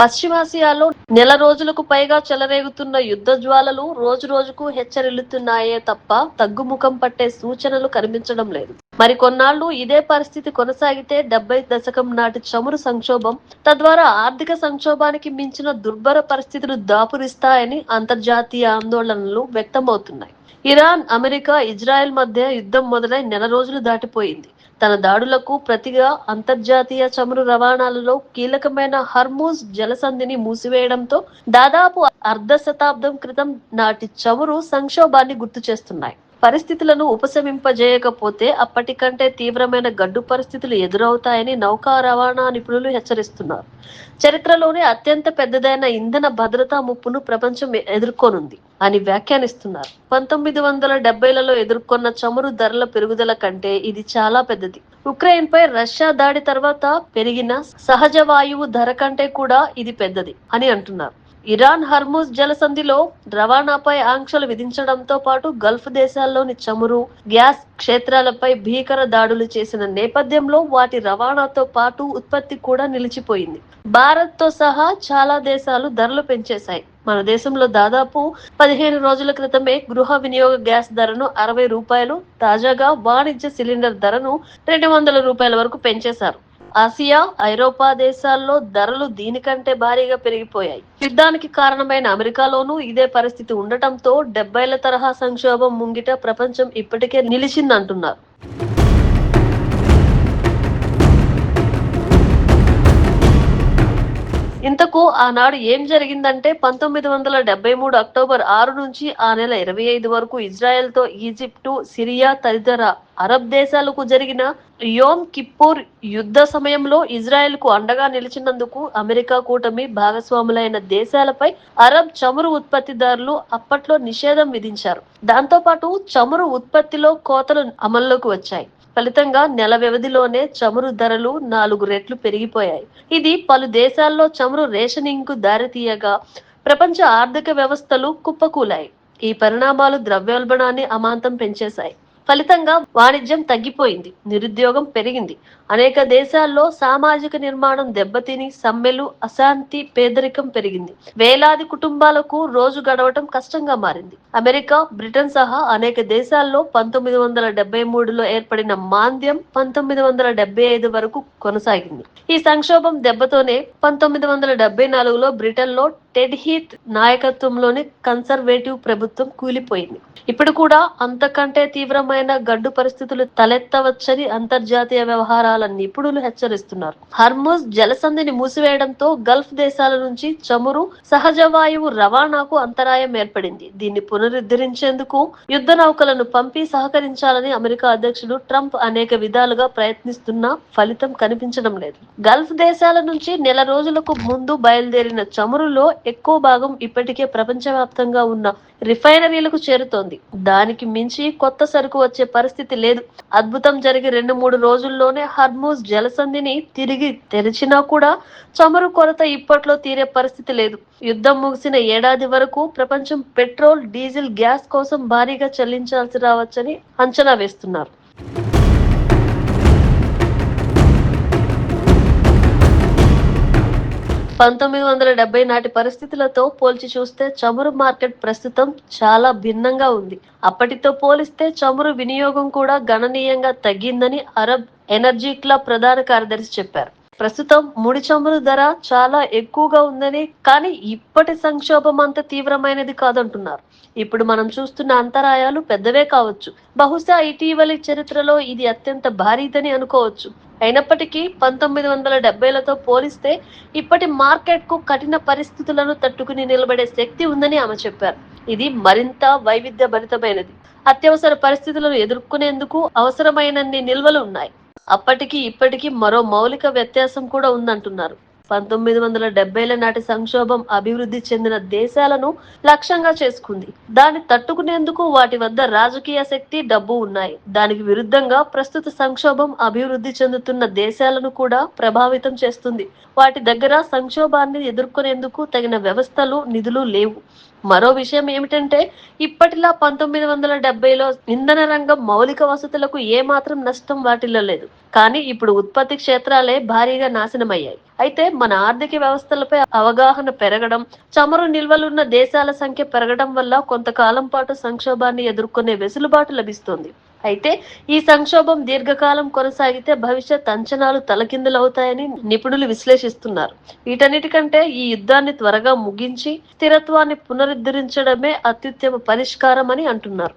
పశ్చిమాసియాలో నెల రోజులకు పైగా చెలరేగుతున్న యుద్ధ జ్వాలలు రోజు రోజుకు హెచ్చరిల్లుతున్నాయే తప్ప తగ్గుముఖం పట్టే సూచనలు కనిపించడం లేదు. మరి కొన్నాళ్లు ఇదే పరిస్థితి కొనసాగితే 70 దశకం నాటి చమురు సంక్షోభం, తద్వారా ఆర్థిక సంక్షోభానికి మించిన దుర్భర పరిస్థితులు దాపురిస్తాయని అంతర్జాతీయ ఆందోళనలు వ్యక్తమవుతున్నాయి. ఇరాన్, అమెరికా, ఇజ్రాయెల్ మధ్య యుద్ధం మొదలై నెల రోజులు దాటిపోయింది. తన దాడులకు ప్రతిగా అంతర్జాతీయ చమురు రవాణాలలో కీలకమైన హర్మూజ్ జలసంధిని మూసివేయడంతో దాదాపు అర్ధ శతాబ్దం క్రితం నాటి చమురు సంక్షోభాన్ని గుర్తు చేస్తున్నాయి. పరిస్థితులను ఉపశమింపజేయకపోతే అప్పటికంటే తీవ్రమైన గడ్డు పరిస్థితులు ఎదురవుతాయని నౌకా రవాణా నిపుణులు హెచ్చరిస్తున్నారు. చరిత్రలోనే అత్యంత పెద్దదైన ఇంధన భద్రతా ముప్పును ప్రపంచం ఎదుర్కొనుంది అని వ్యాఖ్యానిస్తున్నారు. 1970లలో ఎదుర్కొన్న చమురు ధరల పెరుగుదల కంటే ఇది చాలా పెద్దది. ఉక్రెయిన్ పై రష్యా దాడి తర్వాత పెరిగిన సహజ వాయువు ధర కంటే కూడా ఇది పెద్దది అని అంటున్నారు. ఇరాన్ హర్మూజ్ జలసంధిలో రవాణాపై ఆంక్షలు విధించడంతో పాటు గల్ఫ్ దేశాల్లోని చమురు, గ్యాస్ క్షేత్రాలపై భీకర దాడులు చేసిన నేపథ్యంలో వాటి రవాణాతో పాటు ఉత్పత్తి కూడా నిలిచిపోయింది. భారత్ తో సహా చాలా దేశాలు ధరలు పెంచేశాయి. మన దేశంలో దాదాపు 15 రోజుల క్రితమే గృహ వినియోగ గ్యాస్ ధరను 60 రూపాయలు, తాజాగా వాణిజ్య సిలిండర్ ధరను 200 రూపాయల వరకు పెంచేశారు. ఆసియా, ఐరోపా దేశాల్లో ధరలు దీనికంటే భారీగా పెరిగిపోయాయి. యుద్ధానికి కారణమైన అమెరికాలోనూ ఇదే పరిస్థితి ఉండటంతో 70ల తరహా సంక్షోభం ముంగిట ప్రపంచం ఇప్పటికే నిలిచిందంటున్నారు. ఇంతకు ఆనాడు ఏం జరిగిందంటే 1973 అక్టోబర్ 6 నుంచి ఆ నెల 25 వరకు ఇజ్రాయెల్తో ఈజిప్టు, సిరియా తదితర అరబ్ దేశాలకు జరిగిన యోమ్ కిప్పూర్ యుద్ధ సమయంలో ఇజ్రాయెల్కు అండగా నిలిచినందుకు అమెరికా కూటమి భాగస్వాములైన దేశాలపై అరబ్ చమురు ఉత్పత్తిదారులు అప్పట్లో నిషేధం విధించారు. దాంతోపాటు చమురు ఉత్పత్తిలో కోతలు అమల్లోకి వచ్చాయి. ఫలితంగా నెల వ్యవధిలోనే చమురు ధరలు 4 రెట్లు పెరిగిపోయాయి. ఇది పలు దేశాల్లో చమురు రేషనింగ్ కు దారితీయగా ప్రపంచ ఆర్థిక వ్యవస్థలు కుప్పకూలాయి. ఈ పరిణామాలు ద్రవ్యోల్బణాన్ని అమాంతం పెంచేశాయి. ఫలితంగా వాణిజ్యం తగ్గిపోయింది, నిరుద్యోగం పెరిగింది. అనేక దేశాల్లో సామాజిక నిర్మాణం దెబ్బతిని సమ్మెలు, అశాంతి, పేదరికం పెరిగింది. వేలాది కుటుంబాలకు రోజు గడవటం కష్టంగా మారింది. అమెరికా, బ్రిటన్ సహా అనేక దేశాల్లో 1973లో ఏర్పడిన మాంద్యం 1975 వరకు కొనసాగింది. ఈ సంక్షోభం దెబ్బతోనే 1974లో బ్రిటన్లో టెడ్ హీత్ నాయకత్వంలోని కన్సర్వేటివ్ ప్రభుత్వం కూలిపోయింది. ఇప్పుడు కూడా అంతకంటే తీవ్రమైన గడ్డు పరిస్థితులు తలెత్తవచ్చని అంతర్జాతీయ వ్యవహారాల నిపుణులు హెచ్చరిస్తున్నారు. హర్మూజ్ జలసంధిని మూసివేయడంతో గల్ఫ్ దేశాల నుంచి చమురు, సహజ వాయువు రవాణాకు అంతరాయం ఏర్పడింది. దీన్ని పునరుద్ధరించేందుకు యుద్ధ నౌకలను పంపి సహకరించాలని అమెరికా అధ్యక్షుడు ట్రంప్ అనేక విధాలుగా ప్రయత్నిస్తున్నా ఫలితం కనిపించడం లేదు. గల్ఫ్ దేశాల నుంచి నెల రోజులకు ముందు బయలుదేరిన చమురులో ఎక్కువ భాగం ఇప్పటికే ప్రపంచవ్యాప్తంగా ఉన్న రిఫైనరీలకు చేరుతోంది. దానికి మించి కొత్త సరుకు వచ్చే పరిస్థితి లేదు. అద్భుతం జరిగి 2-3 రోజుల్లోనే హర్మూజ్ జలసంధిని తిరిగి తెరిచినా కూడా చమురు కొరత ఇప్పట్లో తీరే పరిస్థితి లేదు. యుద్ధం ముగిసిన ఏడాది వరకు ప్రపంచం పెట్రోల్, డీజిల్, గ్యాస్ కోసం భారీగా చెల్లించాల్సి రావచ్చని అంచనా వేస్తున్నారు. 1970 నాటి పరిస్థితులతో పోల్చి చూస్తే చమురు మార్కెట్ ప్రస్తుతం చాలా భిన్నంగా ఉంది. అప్పటితో పోలిస్తే చమురు వినియోగం కూడా గణనీయంగా తగ్గిందని అరబ్ ఎనర్జీ క్లబ్ ప్రధాన కార్యదర్శి చెప్పారు. ప్రస్తుతం ముడి చమురు ధర చాలా ఎక్కువగా ఉందని, కానీ ఇప్పటి సంక్షోభం అంత తీవ్రమైనది కాదంటున్నారు. ఇప్పుడు మనం చూస్తున్న అంతరాయాలు పెద్దవే కావచ్చు. బహుశా ఇటీవలి చరిత్రలో ఇది అత్యంత భారీదని అనుకోవచ్చు. అయినప్పటికీ 1970లతో పోలిస్తే ఇప్పటి మార్కెట్ కు కఠిన పరిస్థితులను తట్టుకుని నిలబడే శక్తి ఉందని ఆమె చెప్పారు. ఇది మరింత వైవిధ్య భరితమైనది. అత్యవసర పరిస్థితులను ఎదుర్కొనేందుకు అవసరమైనన్ని నిల్వలు ఉన్నాయి. అప్పటికి ఇప్పటికీ మరో మౌలిక వ్యత్యాసం కూడా ఉందంటున్నారు. 1970ల నాటి సంక్షోభం అభివృద్ధి చెందిన దేశాలను లక్ష్యంగా చేసుకుంది. దాన్ని తట్టుకునేందుకు వాటి వద్ద రాజకీయ శక్తి, డబ్బు ఉన్నాయి. దానికి విరుద్ధంగా ప్రస్తుత సంక్షోభం అభివృద్ధి చెందుతున్న దేశాలను కూడా ప్రభావితం చేస్తుంది. వాటి దగ్గర సంక్షోభాన్ని ఎదుర్కొనేందుకు తగిన వ్యవస్థలు, నిధులు లేవు. మరో విషయం ఏమిటంటే ఇప్పటిలా 1970లో ఇంధన రంగం మౌలిక వసతులకు ఏమాత్రం నష్టం వాటిల్లలేదు. కానీ ఇప్పుడు ఉత్పత్తి క్షేత్రాలే భారీగా నాశనమయ్యాయి. అయితే మన ఆర్థిక వ్యవస్థలపై అవగాహన పెరగడం, చమురు నిల్వలున్న దేశాల సంఖ్య పెరగడం వల్ల కొంతకాలం పాటు సంక్షోభాన్ని ఎదుర్కొనే వెసులుబాటు లభిస్తుంది. అయితే ఈ సంక్షోభం దీర్ఘకాలం కొనసాగితే భవిష్యత్ అంచనాలు తలకిందులవుతాయని నిపుణులు విశ్లేషిస్తున్నారు. వీటన్నిటికంటే ఈ యుద్ధాన్ని త్వరగా ముగించి స్థిరత్వాన్ని పునరుద్ధరించడమే అత్యుత్తమ పరిష్కారం అని అంటున్నారు.